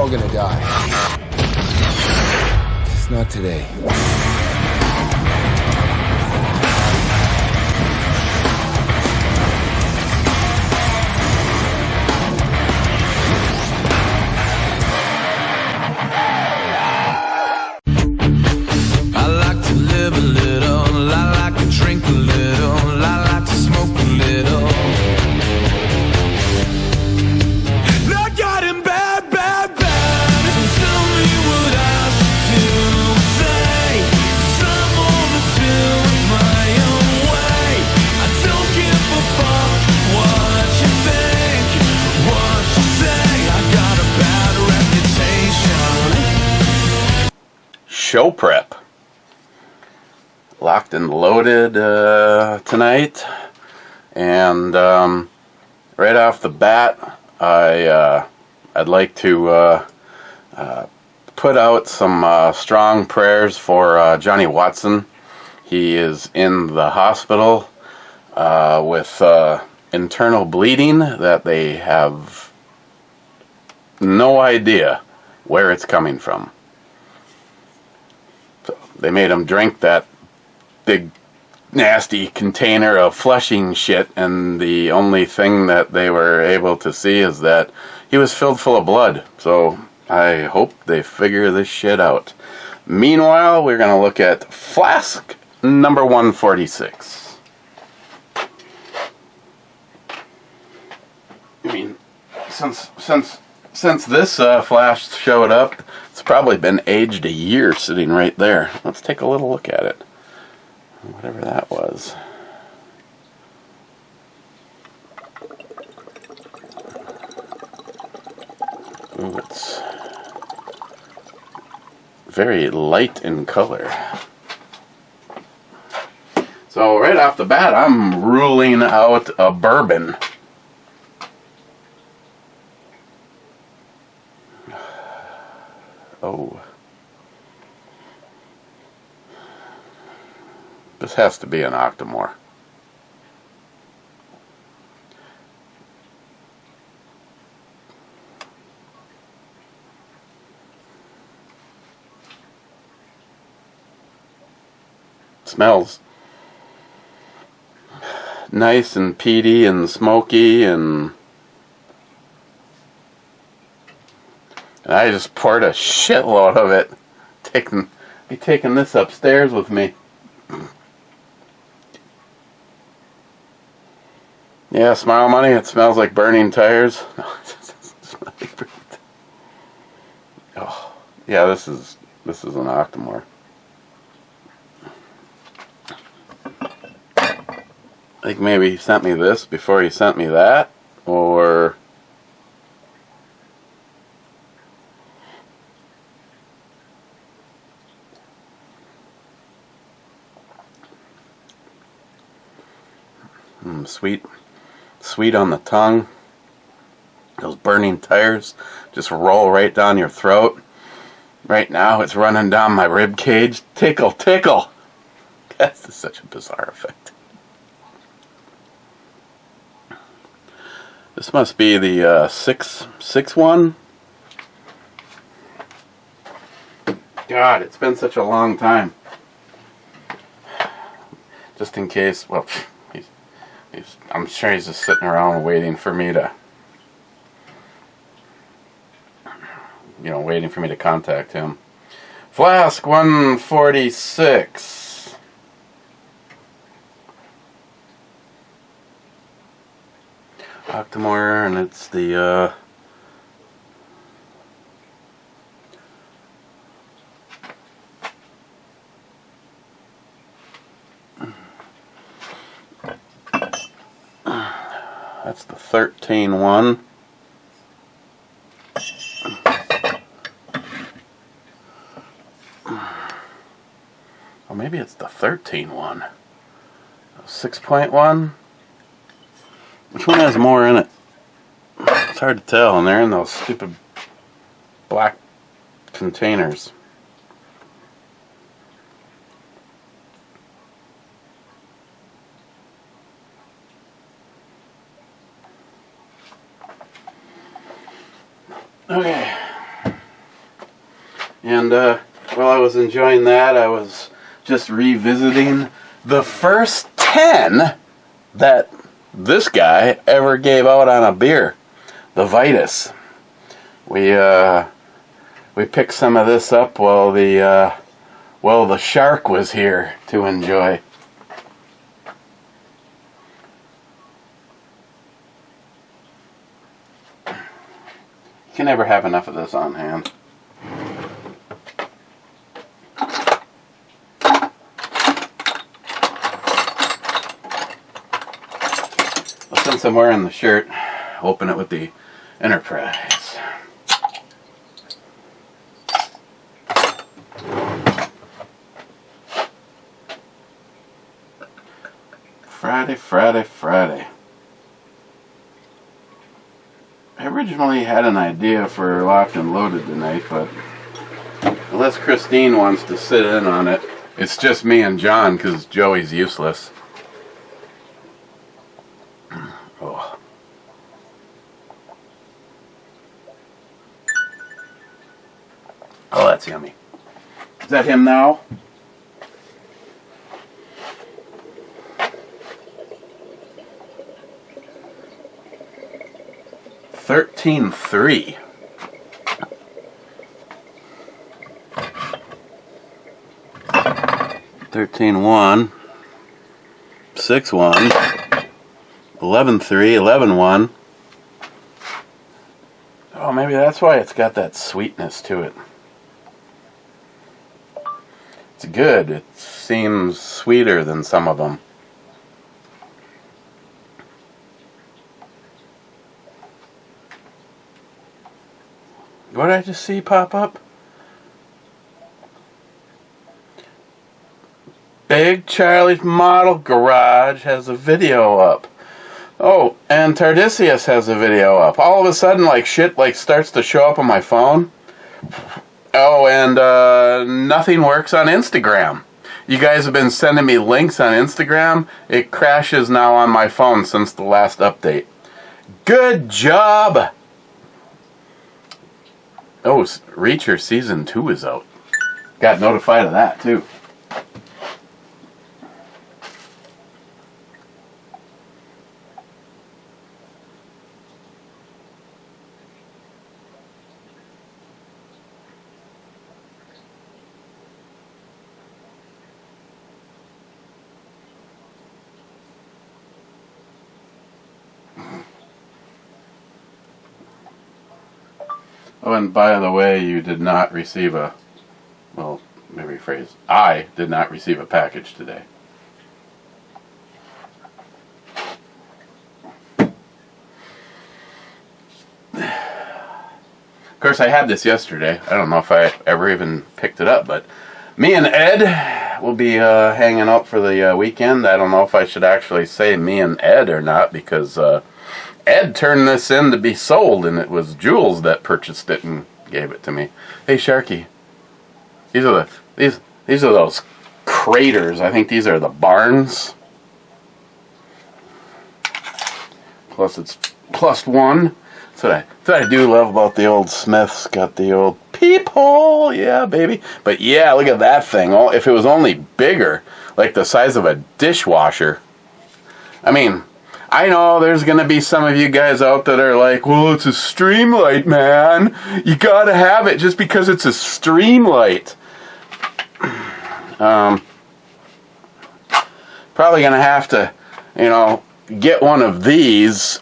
all gonna die. Just not today. I like to live a little, I like to drink a little, I like to smoke a little. I got him bad, bad, bad. So tell me what I should do, say. 'Cause I'm over doing my own way. I don't give a fuck what you think, what you say. I got a bad reputation. Show prep. Locked and loaded tonight, and right off the bat, I'd like to put out some strong prayers for Johnny Watson. He is in the hospital with internal bleeding that they have no idea where it's coming from. So they made him drink that big nasty container of flushing shit, and the only thing that they were able to see is that he was filled full of blood. So I hope they figure this shit out. Meanwhile, we're going to look at Flask number 146. I mean, since this Flash showed up, it's probably been aged a year sitting right there. Let's take a little look at it. Whatever that was. Ooh, it's very light in color. So right off the bat, I'm ruling out a bourbon. Oh. This has to be an Octomore. Smells nice and peaty and smoky, and I just poured a shitload of it. Be taking this upstairs with me. Yeah, smile money. It smells like burning tires. Oh, yeah, this is an Octomore. I think maybe he sent me this before he sent me that, or sweet on the tongue. Those burning tires just roll right down your throat. Right now it's running down my rib cage. Tickle, tickle. That's just such a bizarre effect. This must be the 6 one. God, it's been such a long time. Just in case, well, I'm sure he's just sitting around waiting for me to, waiting for me to contact him. Flask 146. Octomore, and it's the that's the 13 one. Or maybe it's the 13 one. 6.1. Which one has more in it? It's hard to tell, and they're in those stupid black containers. Okay. And while I was enjoying that, I was just revisiting the first 10 that this guy ever gave out on a beer, the Vitus. We picked some of this up while the shark was here to enjoy. You can never have enough of this on hand. Since I'm wearing the shirt, open it with the Enterprise. Friday. I originally had an idea for Locked and Loaded tonight, but unless Christine wants to sit in on it, it's just me and John because Joey's useless. Oh. Oh, that's yummy. Is that him now? $13.3. $13.1. $6.1. $11.3. $11.1. Oh, maybe that's why it's got that sweetness to it. It's good. It seems sweeter than some of them. What did I just see pop up? Big Charlie's Model Garage has a video up. Oh, and Tardisius has a video up. All of a sudden, like shit, like starts to show up on my phone. Oh, and nothing works on Instagram. You guys have been sending me links on Instagram. It crashes now on my phone since the last update. Good job! Oh, Reacher Season 2 is out. Got notified of that, too. Oh, and by the way, you did not receive a, well, let me rephrase, I did not receive a package today. Of course, I had this yesterday. I don't know if I ever even picked it up, but me and Ed will be hanging out for the weekend. I don't know if I should actually say me and Ed or not, because Ed turned this in to be sold, and it was Jules that purchased it and gave it to me. Hey, Sharky, these are those craters. I think these are the barns. Plus it's +1. That's what I do love about the old Smiths. Got the old peephole, yeah, baby. But yeah, look at that thing. Oh, if it was only bigger, like the size of a dishwasher. I mean, I know there's going to be some of you guys out that are like, well, it's a Streamlight, man. You got to have it just because it's a Streamlight. Probably going to have to, get one of these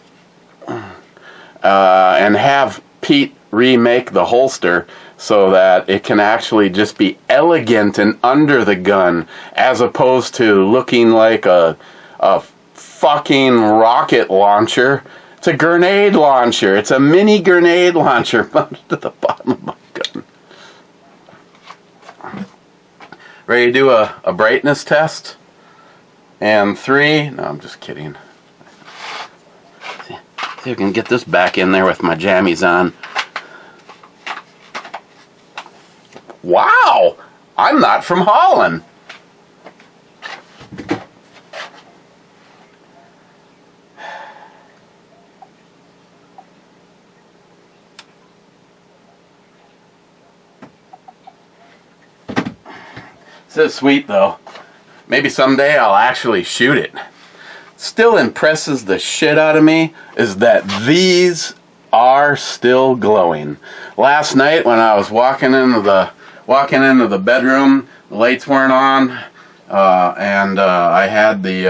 and have Pete remake the holster so that it can actually just be elegant and under the gun, as opposed to looking like a fucking rocket launcher. It's a grenade launcher. It's a mini grenade launcher mounted to the bottom of my gun. Ready to do a brightness test? And 3. No, I'm just kidding. See if I can get this back in there with my jammies on. Wow! I'm not from Holland. This is sweet though. Maybe someday I'll actually shoot it. Still impresses the shit out of me is that these are still glowing. Last night when I was walking into the bedroom, the lights weren't on, and I had the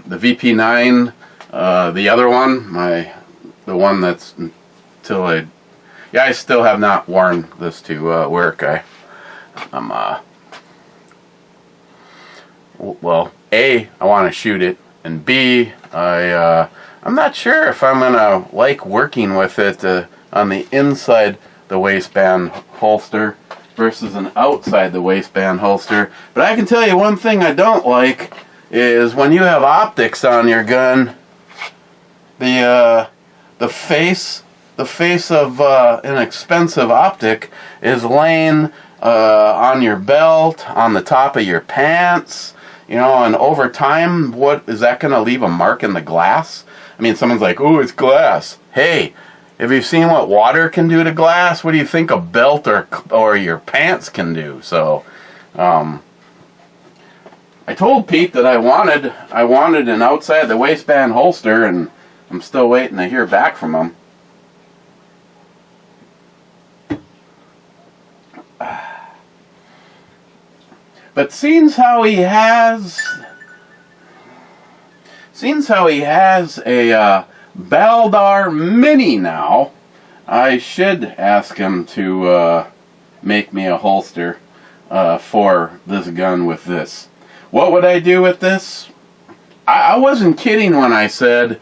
VP9, the other one, the one that's until I still have not worn this to work. Well, A, I want to shoot it, and B, I'm not sure if I'm gonna like working with it on the inside the waistband holster versus an outside the waistband holster. But I can tell you one thing I don't like is when you have optics on your gun, the face of an expensive optic is laying on your belt, on the top of your pants, and over time, what is that going to leave a mark in the glass? I mean, someone's like, "Oh, it's glass." Hey, have you seen what water can do to glass? What do you think a belt or your pants can do? So, I told Pete that I wanted an outside the waistband holster, and I'm still waiting to hear back from him. But seeing how he has a Baldar Mini now, I should ask him to make me a holster for this gun with this. What would I do with this? I wasn't kidding when I said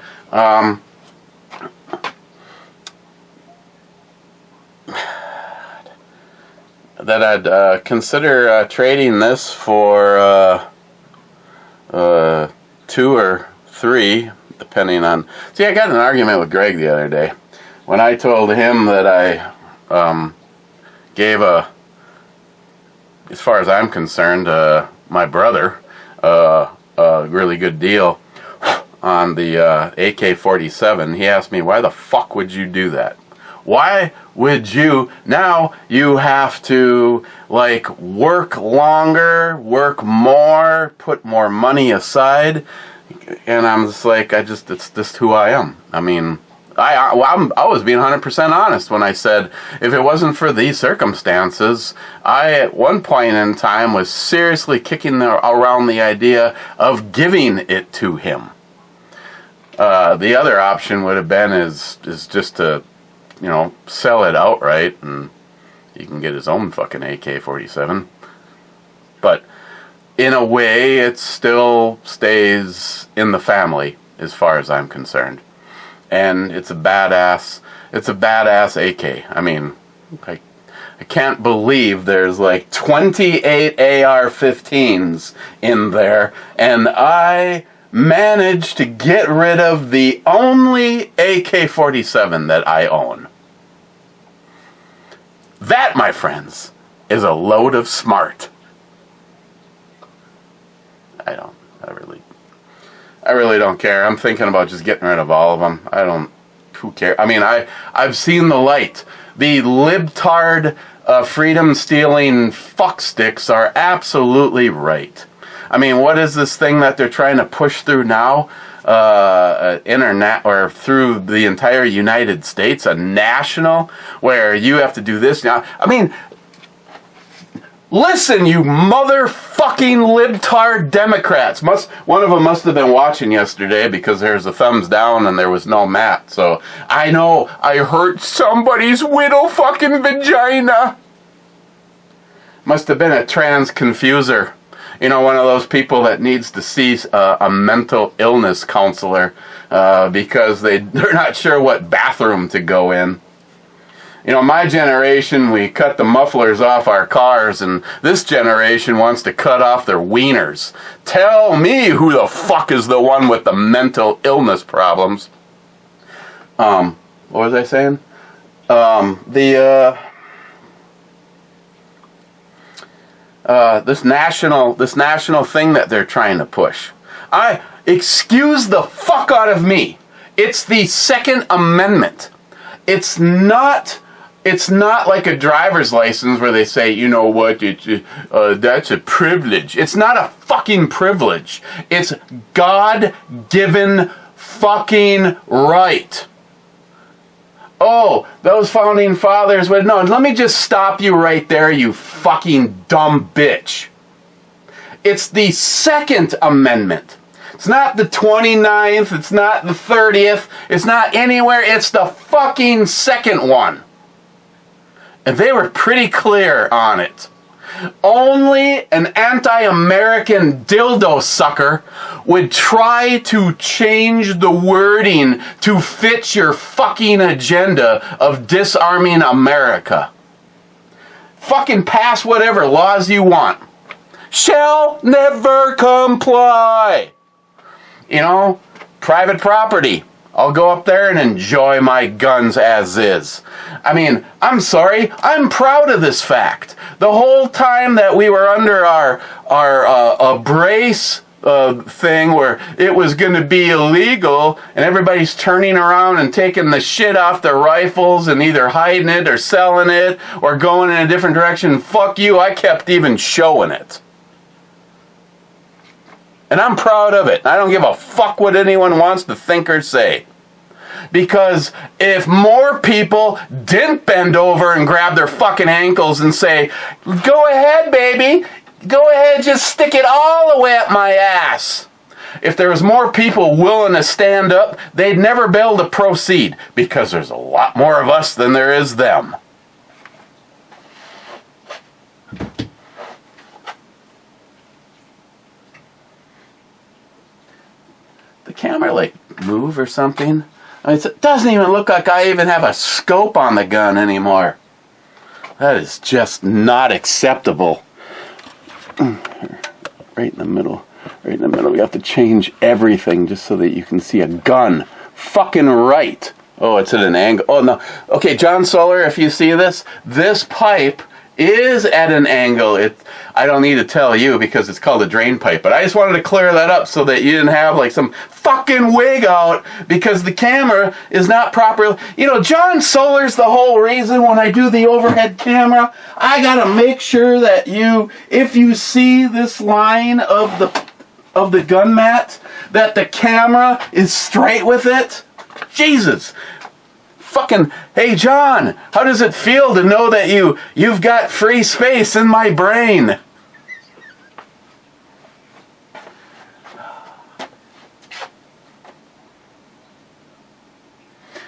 that I'd consider trading this for 2 or 3, depending on... See, I got in an argument with Greg the other day when I told him that I gave as far as I'm concerned, my brother a really good deal on the AK-47. He asked me, "Why the fuck would you do that? Why would you? Now you have to work longer, work more, put more money aside." And I'm just like, it's just who I am. I mean, I was being 100% honest when I said if it wasn't for these circumstances, I at one point in time was seriously kicking around the idea of giving it to him. The other option would have been is just to sell it outright, and he can get his own fucking AK-47. But in a way, it still stays in the family as far as I'm concerned. And it's a badass AK. I mean, I can't believe there's 28 AR-15s in there, and I managed to get rid of the only AK-47 that I own. That, my friends, is a load of smart. I really don't care. I'm thinking about just getting rid of all of them. Who cares? I mean, I've seen the light. The libtard, freedom-stealing fucksticks are absolutely right. I mean, what is this thing that they're trying to push through now? Internet or through the entire United States, a national, where you have to do this now. I mean, listen, you motherfucking libtard Democrats. One of them must have been watching yesterday because there's a thumbs down and there was no Matt. So I know I hurt somebody's widow fucking vagina. Must have been a trans confuser. One of those people that needs to see a mental illness counselor because they're not sure what bathroom to go in. My generation, we cut the mufflers off our cars, and this generation wants to cut off their wieners. Tell me who the fuck is the one with the mental illness problems. What was I saying? This national thing that they're trying to push. Excuse the fuck out of me. It's the Second Amendment. It's not It's not like a driver's license where they say, you know what, that's a privilege. It's not a fucking privilege. It's God-given fucking right. Oh, those founding fathers would no. Let me just stop you right there, you fucking dumb bitch. It's the Second Amendment. It's not the 29th, it's not the 30th, it's not anywhere, it's the fucking second one. And they were pretty clear on it. Only an anti-American dildo sucker would try to change the wording to fit your fucking agenda of disarming America. Fucking pass whatever laws you want. Shall never comply. You know, private property. I'll go up there and enjoy my guns as is. I mean, I'm sorry, I'm proud of this fact. The whole time that we were under our brace thing where it was going to be illegal and everybody's turning around and taking the shit off their rifles and either hiding it or selling it or going in a different direction, fuck you, I kept even showing it. And I'm proud of it. I don't give a fuck what anyone wants to think or say. Because if more people didn't bend over and grab their fucking ankles and say, go ahead, baby, go ahead, just stick it all the way up my ass. If there was more people willing to stand up, they'd never be able to proceed. Because there's a lot more of us than there is them. The camera like move or something? I mean, it doesn't even look like I even have a scope on the gun anymore. That is just not acceptable. Right in the middle. Right in the middle. We have to change everything just so that you can see a gun. Fucking right. Oh, it's at an angle. Oh, no. Okay, John Solar, if you see this pipe is at an angle. I don't need to tell you because it's called a drain pipe, but I just wanted to clear that up so that you didn't have like some fucking wig out because the camera is not properly. You know, John Solar's the whole reason when I do the overhead camera, I gotta make sure that if you see this line of the gun mat, that the camera is straight with it. Jesus. Fucking, hey John, how does it feel to know that you've got free space in my brain?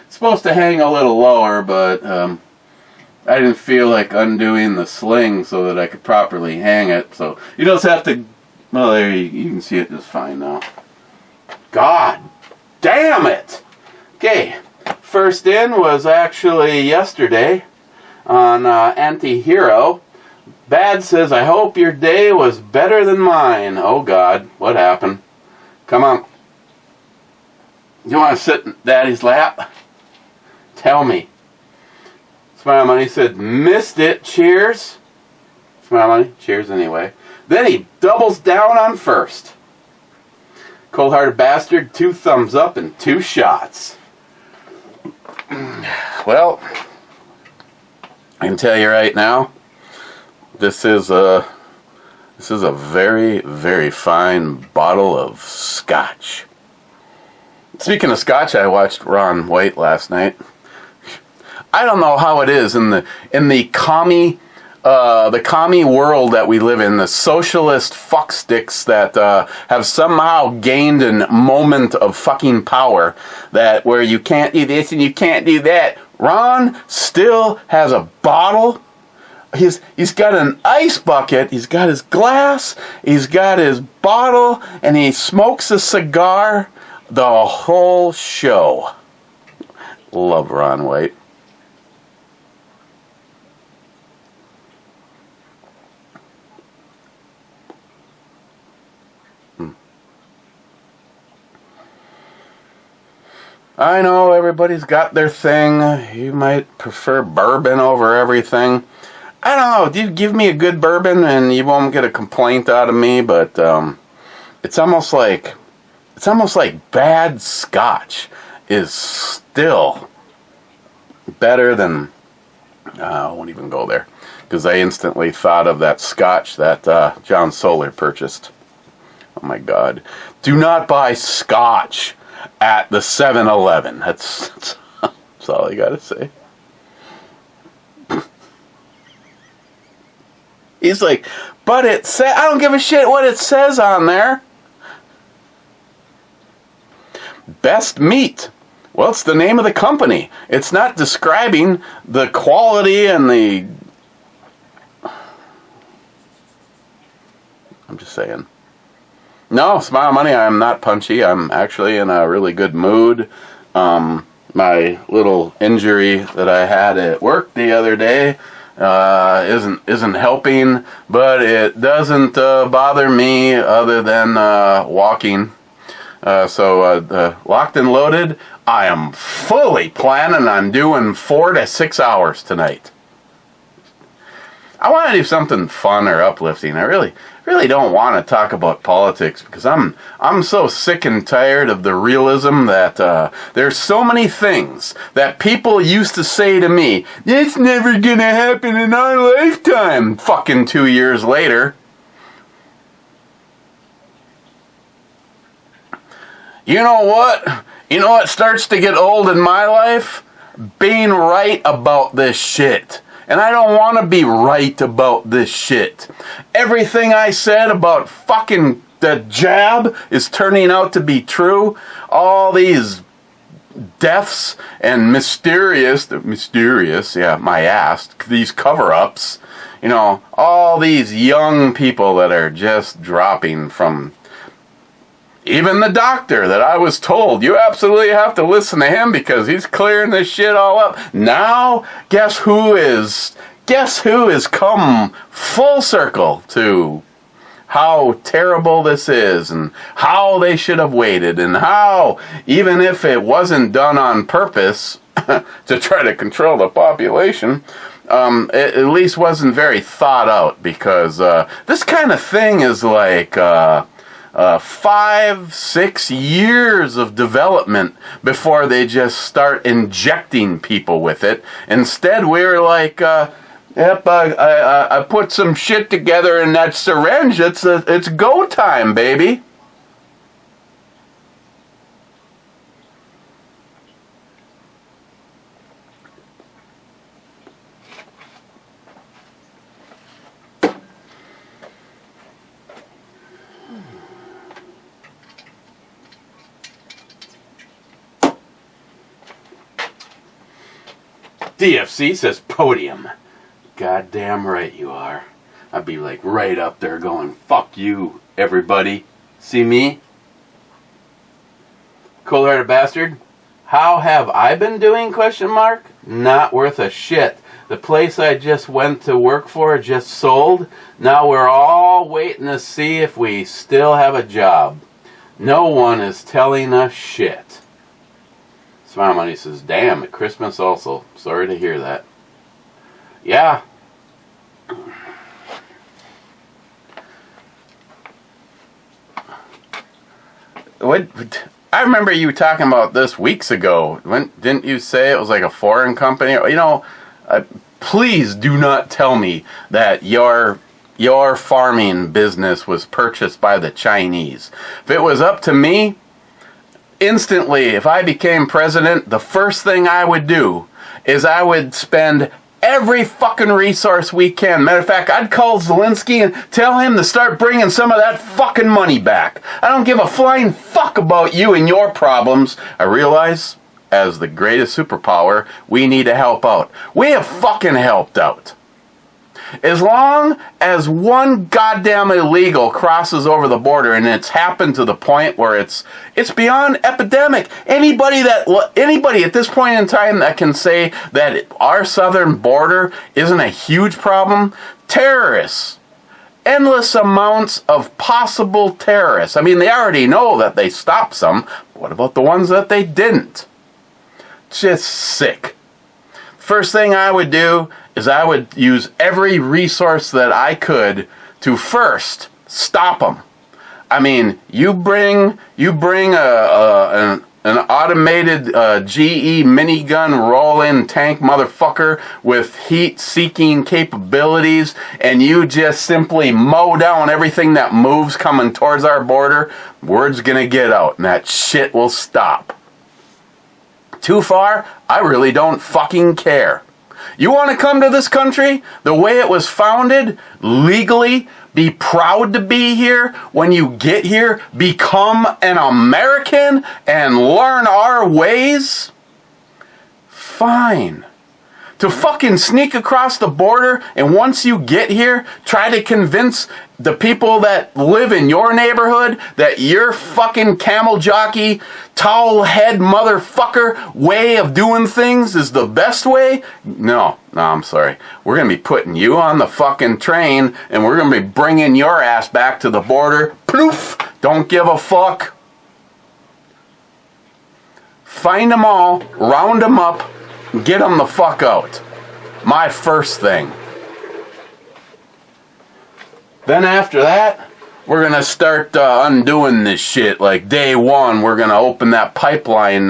It's supposed to hang a little lower, but I didn't feel like undoing the sling so that I could properly hang it. So you just have to, well, there you can see it just fine now. God damn it! Okay. First in was actually yesterday on Anti-Hero. Bad says, I hope your day was better than mine. Oh God, what happened? Come on. You want to sit in Daddy's lap? Tell me. Smile Money said, missed it, cheers. Smile Money, cheers anyway. Then he doubles down on first. Cold-hearted bastard, 2 thumbs up and 2 shots. Well, I can tell you right now, this is a very, very fine bottle of scotch. Speaking of scotch, I watched Ron White last night. I don't know how it is in the commie world that we live in, the socialist fucksticks that have somehow gained a moment of fucking power, that where you can't do this and you can't do that. Ron still has a bottle. He's got an ice bucket. He's got his glass. He's got his bottle, and he smokes a cigar the whole show. Love Ron White. I know everybody's got their thing. You might prefer bourbon over everything. I don't know. You give me a good bourbon and you won't get a complaint out of me, but it's almost like bad scotch is still better than I won't even go there, because I instantly thought of that scotch that John Solar purchased. Oh my God. Do not buy scotch at the 7-Eleven. That's all I gotta say. He's like, but I don't give a shit what it says on there. Best meat. Well, it's the name of the company. It's not describing the quality and the... I'm just saying. No, Smile Money, I'm not punchy. I'm actually in a really good mood. My little injury that I had at work the other day isn't helping, but it doesn't bother me other than walking. So locked and loaded, I am fully planning on doing 4 to 6 hours tonight. I want to do something fun or uplifting. I really don't want to talk about politics, because I'm so sick and tired of the realism that there's so many things that people used to say to me, it's never gonna happen in our lifetime, fucking 2 years later. You know what? You know what starts to get old in my life? Being right about this shit. And I don't want to be right about this shit. Everything I said about fucking the jab is turning out to be true. All these deaths and mysterious, yeah, my ass, these cover-ups, you know, all these young people that are just dropping from... Even the doctor that I was told, you absolutely have to listen to him because he's clearing this shit all up. Now, guess who has come full circle to how terrible this is, and how they should have waited, and how, even if it wasn't done on purpose to try to control the population, it at least wasn't very thought out, because this kind of thing is like... 5-6 years of development before they just start injecting people with it. Instead, we're like, yep, I put some shit together in that syringe. It's go time, baby. DFC says podium. Goddamn right you are. I'd be like right up there going, fuck you, everybody. See me? Cold-hearted bastard. How have I been doing, question mark? Not worth a shit. The place I just went to work for just sold. Now we're all waiting to see if we still have a job. No one is telling us shit. Smile Money says, damn, at Christmas also. Sorry to hear that. Yeah. What? I remember you talking about this weeks ago. Didn't you say it was like a foreign company? You know, please do not tell me that your farming business was purchased by the Chinese. If it was up to me, instantly, if I became president, the first thing I would do is I would spend every fucking resource we can. Matter of fact, I'd call Zelensky and tell him to start bringing some of that fucking money back. I don't give a flying fuck about you and your problems. I realize, as the greatest superpower, we need to help out. We have fucking helped out. As long as one goddamn illegal crosses over the border, and it's happened to the point where it's beyond epidemic. Anybody at this point in time that can say that our southern border isn't a huge problem, terrorists. Endless amounts of possible terrorists. I mean, they already know that they stopped some. What about the ones that they didn't? Just sick. First thing I would do is I would use every resource that I could to first stop them. I mean, you bring an an automated GE minigun roll-in tank motherfucker with heat-seeking capabilities, and you just simply mow down everything that moves coming towards our border, word's gonna get out, and that shit will stop. Too far? I really don't fucking care. You want to come to this country the way it was founded, legally, be proud to be here. When you get here, become an American and learn our ways? Fine. To fucking sneak across the border and once you get here, try to convince the people that live in your neighborhood that your fucking camel jockey, towel head motherfucker way of doing things is the best way? No, I'm sorry. We're going to be putting you on the fucking train and we're going to be bringing your ass back to the border. Ploof! Don't give a fuck. Find them all, round them up, get them the fuck out. My first thing. Then after that, we're going to start undoing this shit. Like day one, we're going to open that pipeline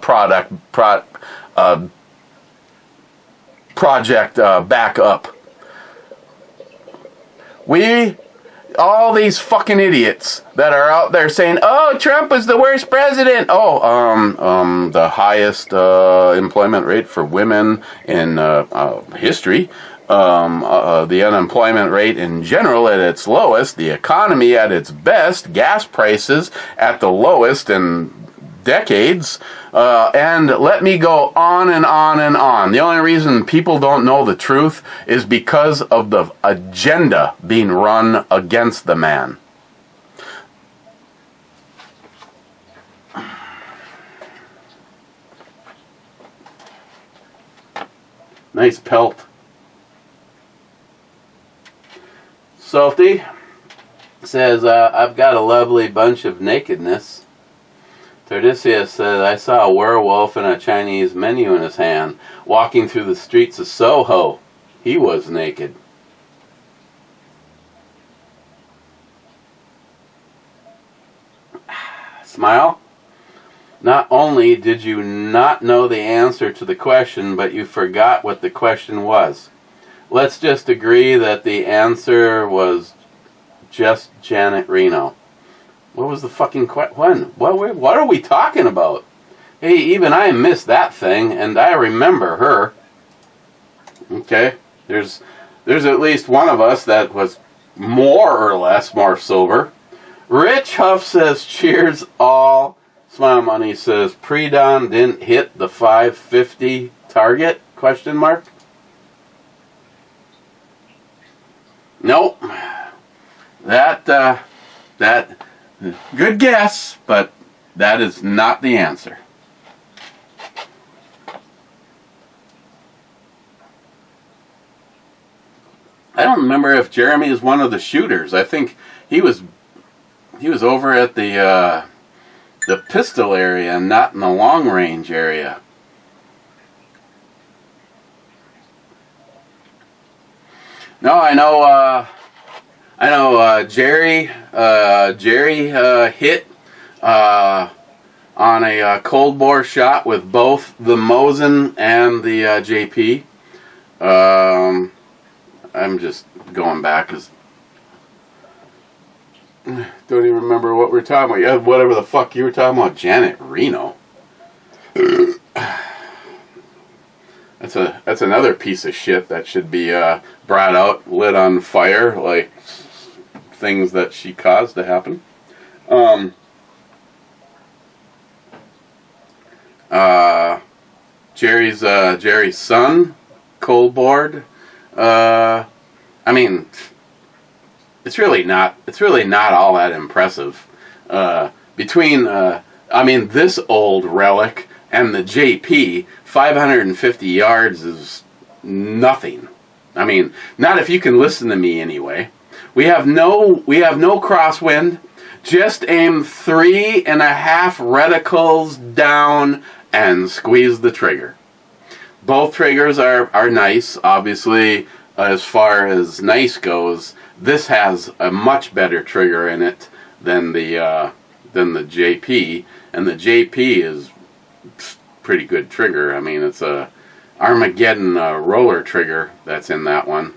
project back up. All these fucking idiots that are out there saying, oh, Trump was the worst president. Oh, the highest employment rate for women in history. The unemployment rate in general at its lowest. The economy at its best. Gas prices at the lowest in decades. And let me go on and on and on. The only reason people don't know the truth is because of the agenda being run against the man. Nice pelt. Salty says, I've got a lovely bunch of nakedness. Tordisius says, I saw a werewolf and a Chinese menu in his hand, walking through the streets of Soho. He was naked. Smile. Not only did you not know the answer to the question, but you forgot what the question was. Let's just agree that the answer was just Janet Reno. What was the fucking question? What are we talking about? Hey, even I missed that thing, and I remember her. Okay, there's at least one of us that was more or less more sober. Rich Huff says, cheers all. Smile Money says, pre-dawn didn't hit the 550 target? Question mark. Nope. That good guess, but that is not the answer. I don't remember if Jeremy is one of the shooters. I think he was over at the pistol area and not in the long range area. No, I know Jerry hit on a cold bore shot with both the Mosin and the JP. I'm just going back because don't even remember what we're talking about. Yeah, whatever the fuck you were talking about, Janet Reno. That's another piece of shit that should be brought out, lit on fire, like things that she caused to happen. Jerry's son, cold board. I mean, it's really not all that impressive. Between this old relic and the JP, 550 yards is nothing. I mean, not if you can listen to me anyway. We have no crosswind. Just aim 3.5 reticles down and squeeze the trigger. Both triggers are nice. Obviously, as far as nice goes, this has a much better trigger in it than the than the JP, and the JP is pretty good trigger. I mean, it's a Armageddon roller trigger that's in that one.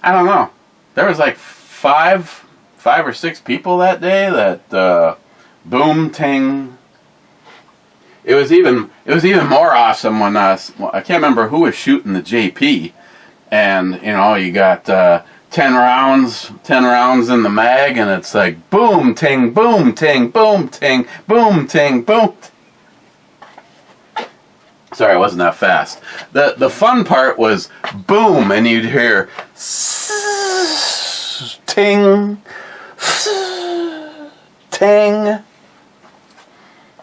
I don't know. There was like five or six people that day that boom ting. It was even more awesome when I can't remember who was shooting the JP, and you know, you got 10 rounds in the mag, and it's like boom ting, boom ting, boom ting, boom ting, boom. Sorry, I wasn't that fast. The fun part was boom, and you'd hear ting, ting.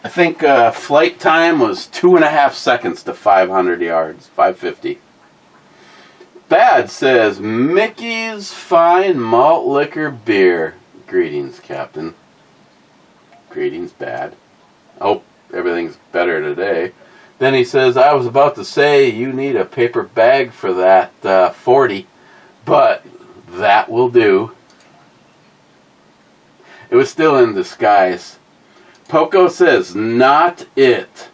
I think flight time was 2.5 seconds to 500 yards, 550. Bad says, Mickey's Fine Malt Liquor Beer. Greetings, Captain. Greetings, Bad. I hope everything's better today. Then he says, I was about to say you need a paper bag for that 40, but that will do. It was still in disguise. Poco says, not it.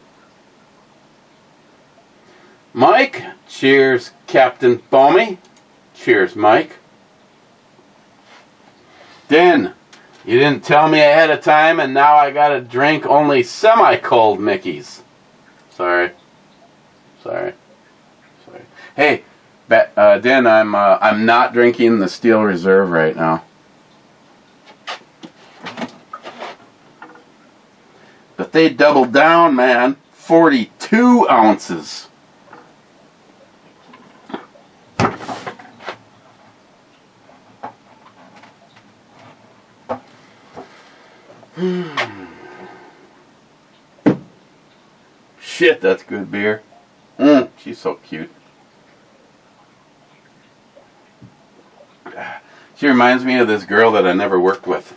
Mike, cheers, Captain Bomey. Cheers, Mike. Den, you didn't tell me ahead of time, and now I gotta drink only semi-cold Mickeys. Sorry. Hey, Den, I'm not drinking the Steel Reserve right now. But they doubled down, man. 42 ounces. Shit, that's good beer. She's so cute. She reminds me of this girl that I never worked with.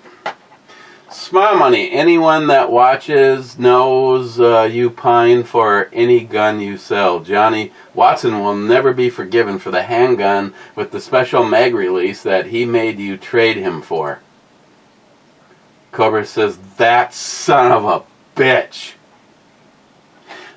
Smile Money, anyone that watches knows you pine for any gun you sell. Johnny Watson will never be forgiven for the handgun with the special mag release that he made you trade him for. Cobra says, that son of a bitch.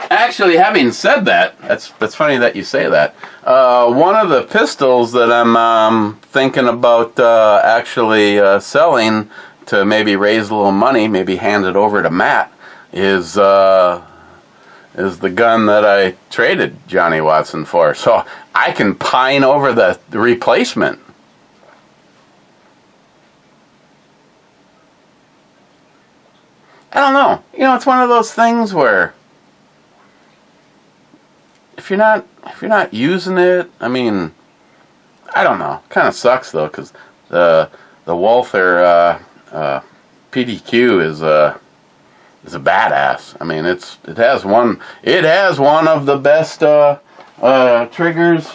Actually, having said that, that's funny that you say that. One of the pistols that I'm thinking about actually selling to maybe raise a little money, maybe hand it over to Matt, is the gun that I traded Johnny Watson for. So I can pine over the replacement. I don't know. You know, it's one of those things where if you're not using it, I mean, I don't know. Kind of sucks though, because the Walther PDQ is a badass. I mean, it has one of the best triggers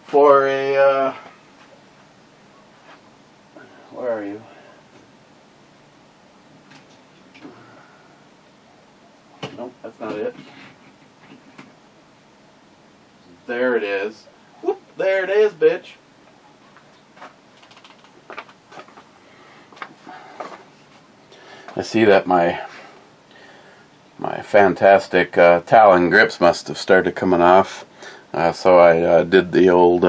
for a where are you? Nope, that's not it. There it is. Whoop, there it is, bitch. I see that my fantastic Talon grips must have started coming off. So I did the old,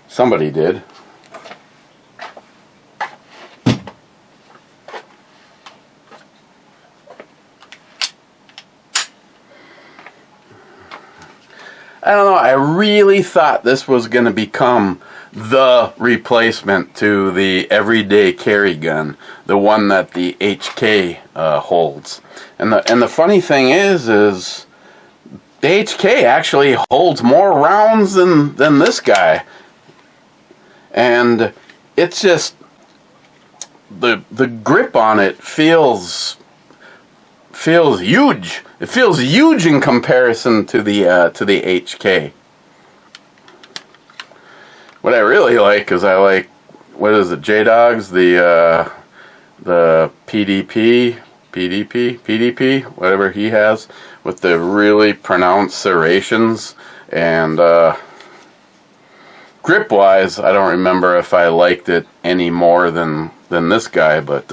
somebody did. I don't know, I really thought this was going to become the replacement to the everyday carry gun, the one that the HK holds. And the funny thing is the HK actually holds more rounds than this guy. And it's just, the grip on it feels huge. It feels huge in comparison to the HK. What I really like is I like, what is it, J-Dogs, the PDP, whatever he has, with the really pronounced serrations. And grip wise, I don't remember if I liked it any more than this guy, but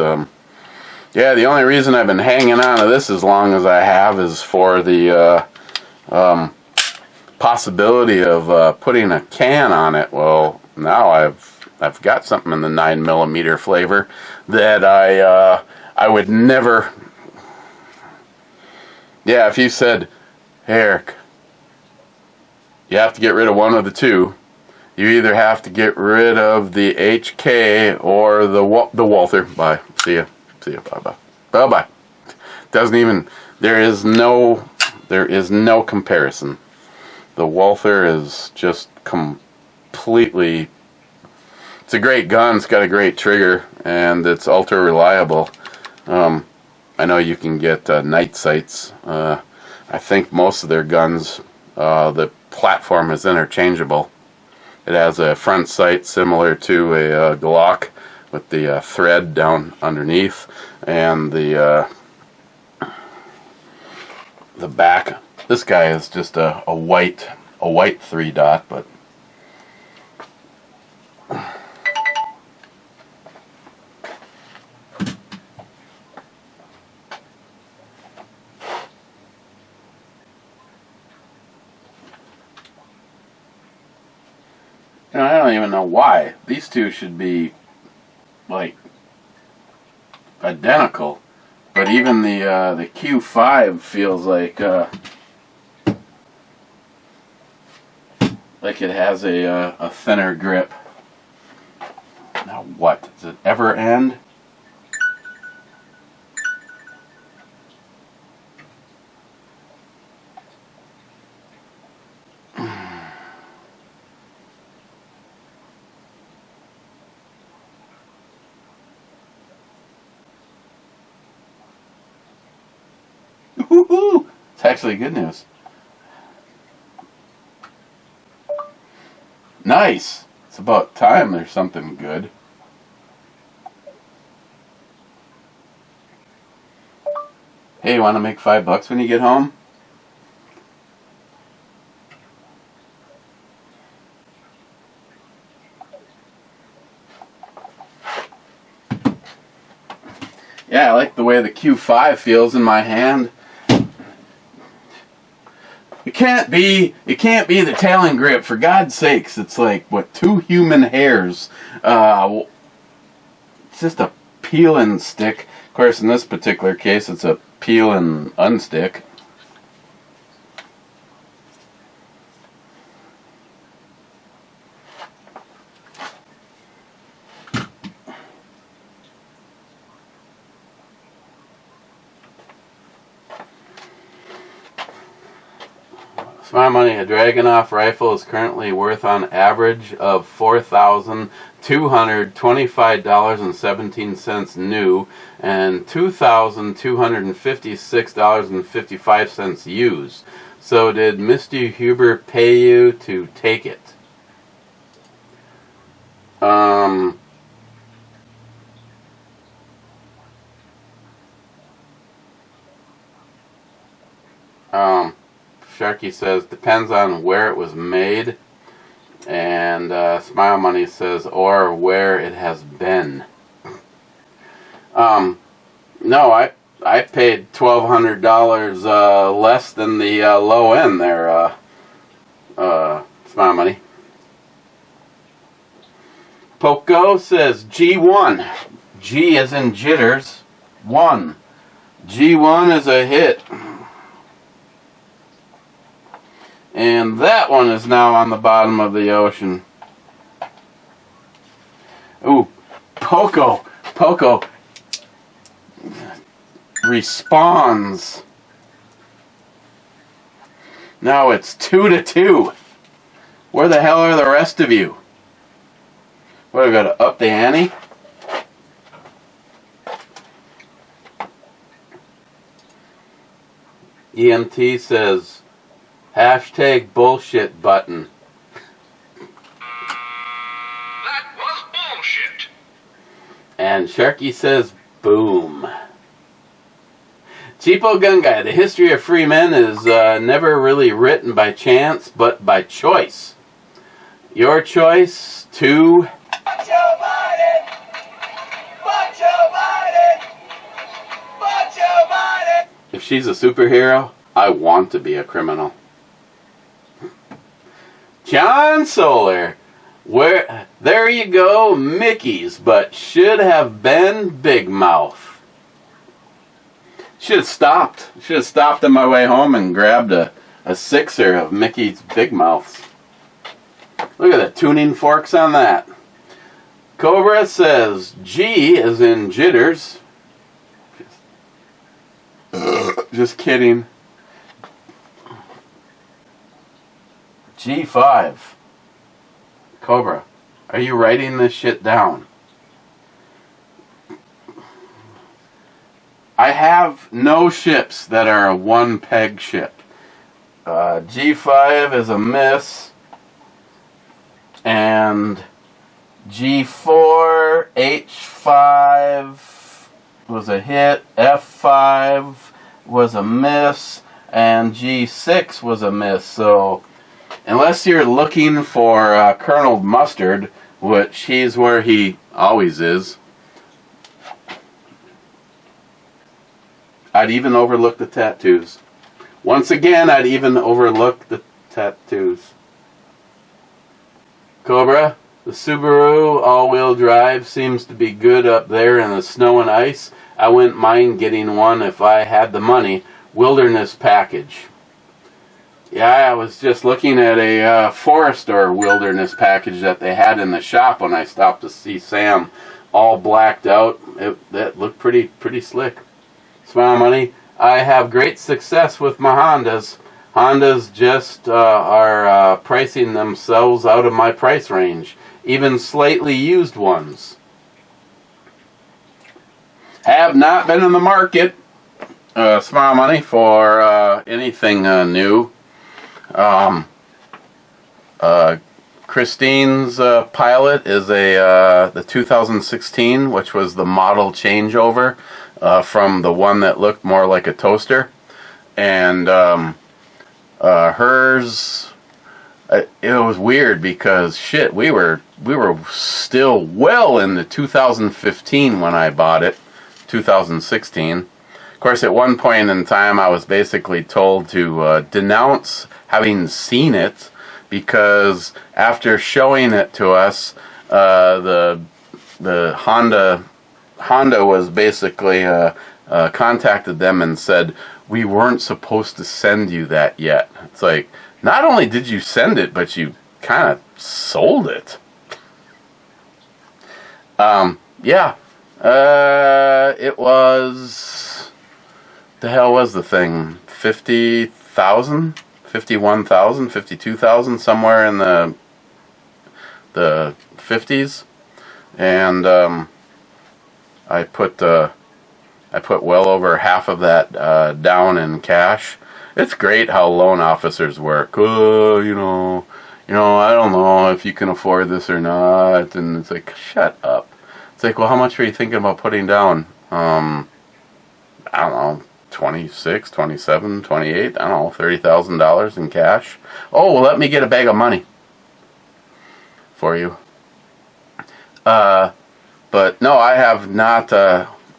yeah, the only reason I've been hanging on to this as long as I have is for the possibility of putting a can on it. Well, now I've got something in the 9mm flavor that I would never. Yeah, if you said, "Hey Eric, you have to get rid of one of the two. You either have to get rid of the HK or the Walther." Bye. See ya. See ya. Bye bye. Bye bye. Doesn't even. There is no comparison. The Walther is just completely. It's a great gun. It's got a great trigger, and it's ultra reliable. I know you can get night sights. I think most of their guns, the platform is interchangeable. It has a front sight similar to a Glock with the thread down underneath, and the back. This guy is just a white 3-dot, but I don't even know why. These two should be like identical, but even the Q5 feels like it has a thinner grip. Now what? Does it ever end? Woohoo! It's actually good news. Nice! It's about time there's something good. Hey, you want to make $5 when you get home? Yeah, I like the way the Q5 feels in my hand. It can't be the tailing grip, for God's sakes. It's like, what, 2 human hairs. It's just a peel and stick. Of course, in this particular case, it's a peel and unstick. My money, a Dragunov rifle is currently worth on average of $4,225.17 new and $2,256.55 used. So did Mr. Huber pay you to take it? Sharky says, depends on where it was made. And Smile Money says, or where it has been. No, I paid $1,200 less than the low end there, Smile Money. Poco says, G1. G as in jitters. 1. G1 is a hit. And that one is now on the bottom of the ocean. Ooh, Poco responds. Now it's 2-2. Where the hell are the rest of you? What, I gotta up the ante? EMT says, hashtag bullshit button. That was bullshit. And Sharky says, boom. Cheapo Gun Guy. The history of free men is never really written by chance, but by choice. Your choice to... If she's a superhero, I want to be a criminal. John Solar. There you go, Mickey's, but should have been Big Mouth. Should have stopped. Should have stopped on my way home and grabbed a sixer of Mickey's Big Mouths. Look at the tuning forks on that. Cobra says G is in jitters. Just kidding. G5. Cobra, are you writing this shit down? I have no ships that are a one peg ship. G5 is a miss. And G4, H5 was a hit. F5 was a miss. And G6 was a miss. So unless you're looking for Colonel Mustard, which he's where he always is, I'd even overlook the tattoos. Once again, I'd even overlook the tattoos. Cobra, the Subaru all-wheel drive seems to be good up there in the snow and ice. I wouldn't mind getting one if I had the money. Wilderness package. Yeah, I was just looking at a Forester wilderness package that they had in the shop when I stopped to see Sam, all blacked out. That looked pretty slick. Smile Money. I have great success with my Hondas. Hondas just are pricing themselves out of my price range, even slightly used ones. Have not been in the market, Smile Money, for anything new. Christine's Pilot is the 2016, which was the model changeover from the one that looked more like a toaster, and hers. It was weird because shit, we were still well into 2015 when I bought it, 2016. Of course, at one point in time, I was basically told to denounce having seen it, because after showing it to us, the Honda was basically contacted them and said, we weren't supposed to send you that yet. It's like, not only did you send it, but you kind of sold it. Yeah, it was, the hell was the thing? 50,000, 51,000, 52,000, somewhere in the 50s, and I put well over half of that down in cash. It's great how loan officers work. You know, I don't know if you can afford this or not, and it's like, shut up. It's like, well, how much are you thinking about putting down? I don't know, 26, 27, 28, I don't know, $30,000 in cash. Oh, well, let me get a bag of money for you. But no, I have not,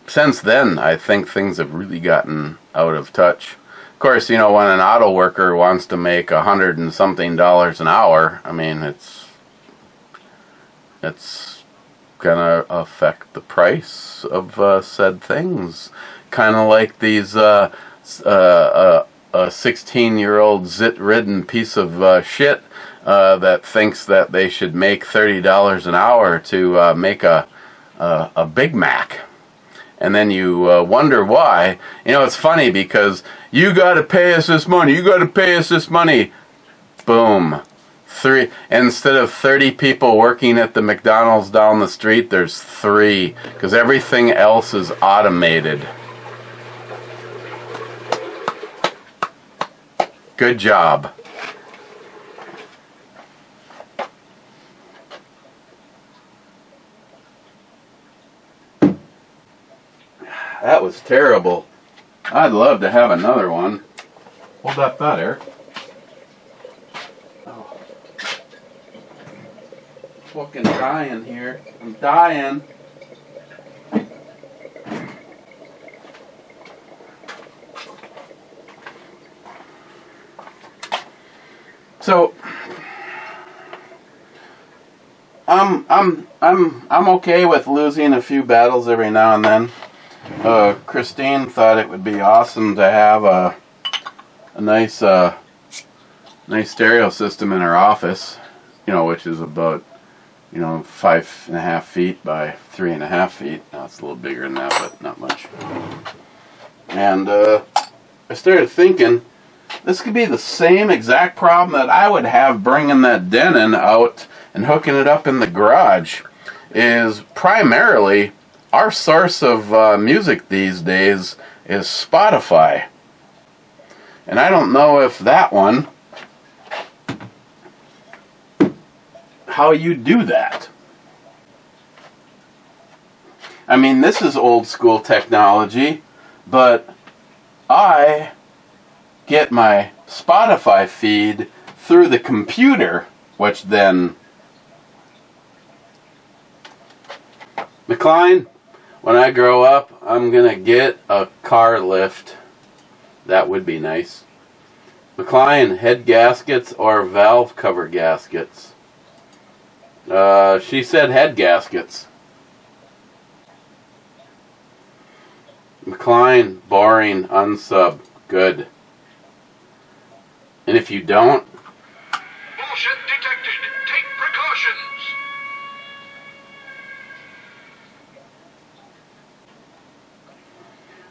since then, I think things have really gotten out of touch. Of course, you know, when an auto worker wants to make $100 and something an hour, I mean, it's gonna affect the price of said things. Kind of like these a 16-year-old zit-ridden piece of shit that thinks that they should make $30 an hour to make a Big Mac. And then you wonder why. You know, it's funny because you got to pay us this money. You got to pay us this money. Boom. Instead of 30 people working at the McDonald's down the street, there's 3, because everything else is automated. Good job. That was terrible. I'd love to have another one. Hold that thought, Eric. Oh. Fucking dying here. I'm dying. So I'm okay with losing a few battles every now and then. Christine thought it would be awesome to have a nice stereo system in her office, which is about 5.5 feet by 3.5 feet. Now it's a little bigger than that, but not much. And I started thinking, this could be the same exact problem that I would have bringing that Denon out and hooking it up in the garage. Is primarily our source of music these days is Spotify. And I don't know if that one, how you do that. I mean, this is old school technology, but I get my Spotify feed through the computer, which then... McLean, when I grow up, I'm going to get a car lift. That would be nice. McLean, head gaskets or valve cover gaskets? She said head gaskets. McLean, boring, unsub. Good. And if you don't... Bullshit detected. Take precautions.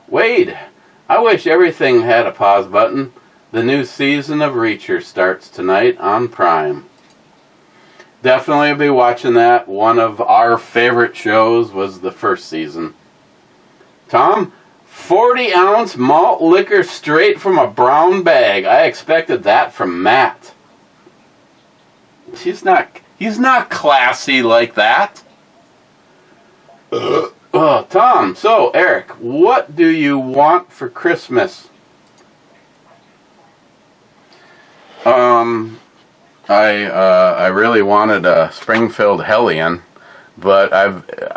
Wade, I wish everything had a pause button. The new season of Reacher starts tonight on Prime. Definitely be watching that. One of our favorite shows was the first season. Tom, 40-ounce malt liquor straight from a brown bag. I expected that from Matt. He's not classy like that. Oh, Tom, so, Eric, what do you want for Christmas? I really wanted a Springfield Hellion, but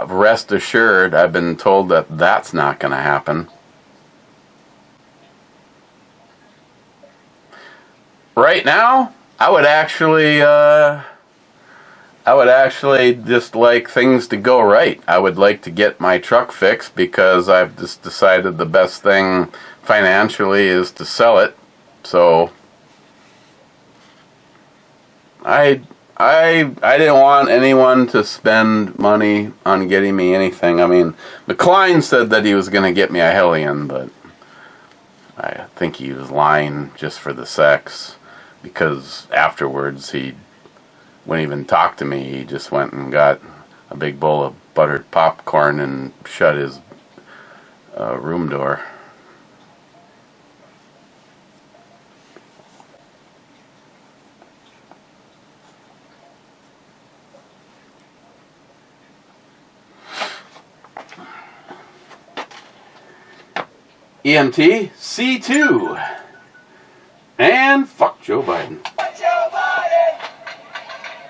rest assured, I've been told that that's not going to happen. Right now, I would actually just like things to go right. I would like to get my truck fixed because I've just decided the best thing financially is to sell it. So I didn't want anyone to spend money on getting me anything. I mean, McLean said that he was going to get me a Hellion, but I think he was lying just for the sex, because afterwards he wouldn't even talk to me. He just went and got a big bowl of buttered popcorn and shut his room door. EMT C2 and fuck Joe Biden. Fuck Joe Biden!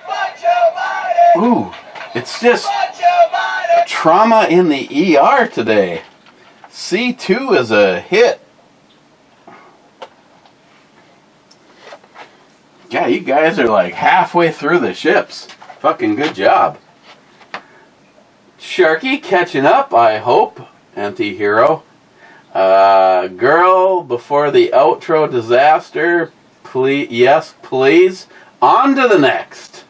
Fuck Joe Biden! Ooh, it's just Fuck Joe Biden! trauma in the ER today. C2 is a hit. Yeah, you guys are like halfway through the ships. Fucking good job. Sharky catching up, I hope. Anti-hero. Girl, before the outro disaster, please, yes, please. On to the next.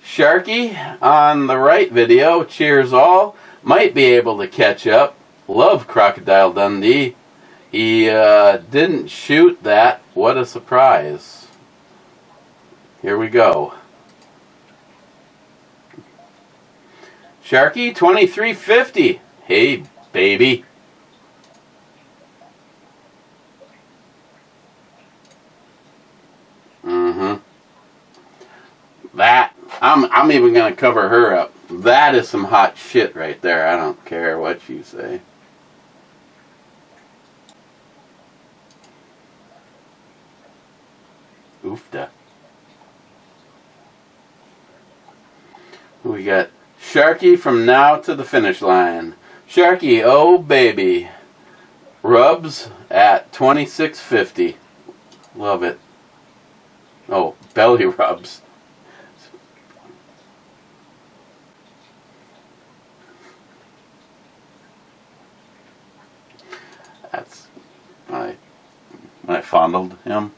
Sharky, on the right video, cheers all. Might be able to catch up. Love Crocodile Dundee. He didn't shoot that. What a surprise. Here we go. Sharky, 2350. Hey, baby. That, I'm even gonna cover her up. That is some hot shit right there. I don't care what you say. Oofda. We got Sharky from now to the finish line. Sharky, oh baby. Rubs at $26.50. Love it. Oh, belly rubs. That's when I fondled him.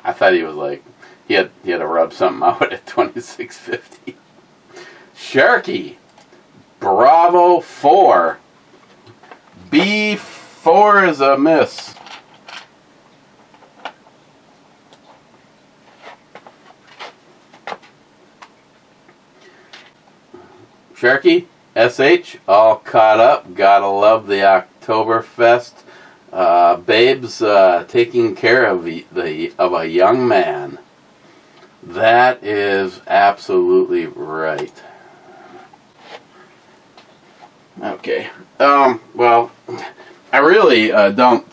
I thought he was like he had to rub something out at $26.50. Sharky, Bravo 4. B4 is a miss. Sharky, SH, all caught up. Gotta love the Oktoberfest. Babes taking care of a young man. That is absolutely right. Okay. Well, I really don't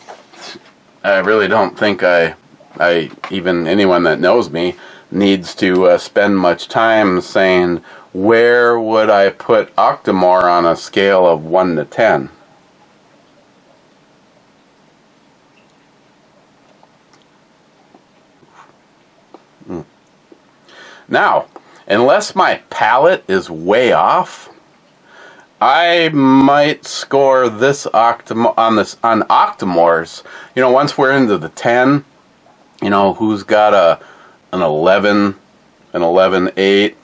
think I even anyone that knows me needs to spend much time saying where would I put Octomore on a scale of 1 to 10. Now, unless my palate is way off, I might score this on Octomores. You know, once we're into the 10, you know, who's got an 11, an 11.8.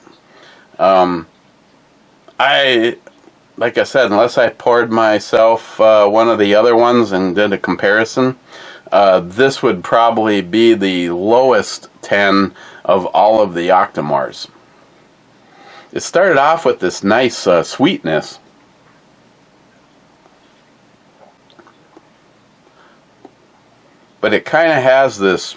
Like I said, unless I poured myself one of the other ones and did a comparison, this would probably be the lowest 10 of all of the Octomores. It started off with this nice sweetness. But it kind of has this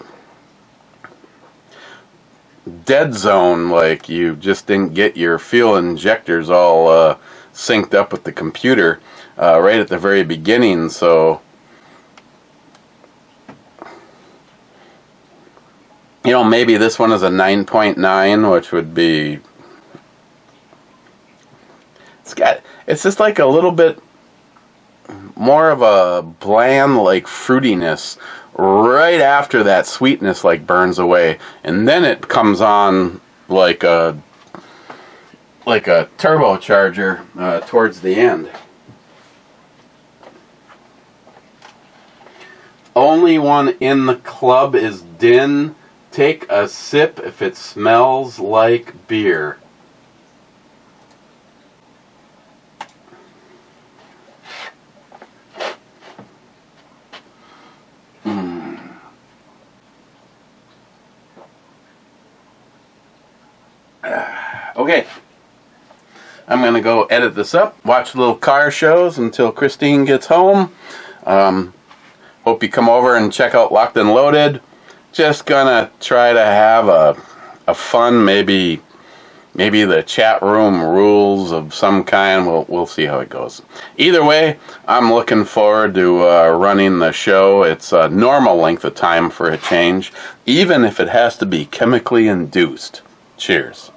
dead zone, like you just didn't get your fuel injectors all synced up with the computer right at the very beginning, so you know, maybe this one is a 9.9, which would be, it's just like a little bit more of a bland, like fruitiness right after that sweetness like burns away, and then it comes on like a turbocharger towards the end. Only one in the club is Din. Take a sip if it smells like beer. Okay. I'm going to go edit this up, watch little car shows until Christine gets home. Hope you come over and check out Locked and Loaded. Just gonna try to have a fun, maybe the chat room rules of some kind. We'll see how it goes. Either way, I'm looking forward to running the show. It's a normal length of time for a change, even if it has to be chemically induced. Cheers.